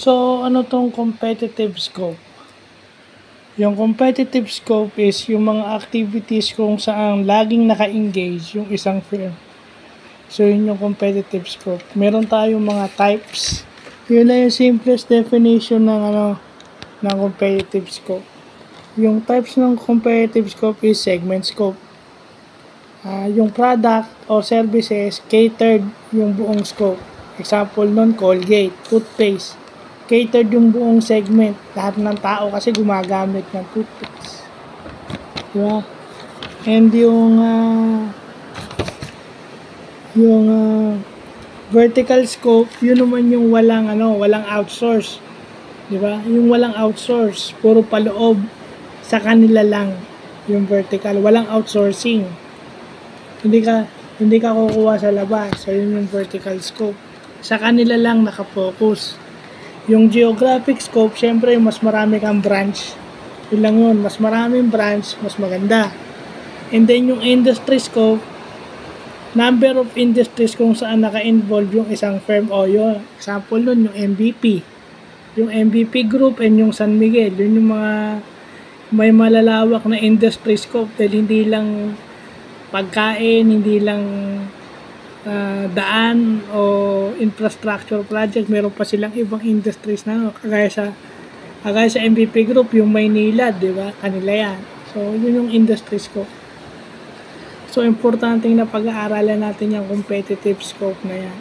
So, ano tong competitive scope? Yung competitive scope is yung mga activities kung saan laging naka-engage yung isang firm. So, yun yung competitive scope. Meron tayong mga types. Yun na yung simplest definition ng competitive scope. Yung types ng competitive scope is segment scope. Yung product or services, catered yung buong scope. Example nun, Colgate, toothpaste. Catered yung buong segment. Lahat ng tao kasi gumagamit ng toothpaste. Diba? And yung vertical scope, yun naman yung walang outsource. Diba? Yung walang outsource, puro paloob sa kanila lang yung vertical. Walang outsourcing. Hindi ka kukuha sa labas. So, yun yung vertical scope. Sa kanila lang nakafocus. Yung geographic scope, syempre, mas marami kang branch. Yun lang yun. Mas maraming branch, mas maganda. And then, yung industry scope, number of industries kung saan naka-involve yung isang firm o yun. Example nun, yung MVP. Yung MVP group and yung San Miguel. Yun yung mga may malalawak na industry scope dahil hindi lang pagkain, hindi lang daan o infrastructure project, meron pa silang ibang industries na kagaya sa MVP group, yung Maynila, di ba? Kanila yan. So, yun yung industry scope. So, importante na pag-aaralan natin yung competitive scope na yan.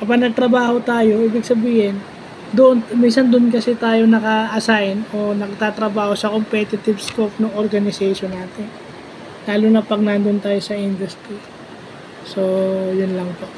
Kapag nagtrabaho tayo, ibig sabihin, minsan doon kasi tayo naka-assign o nagtatrabaho sa competitive scope ng organization natin. Lalo na pag nandun tayo sa industry. So, yun lang po.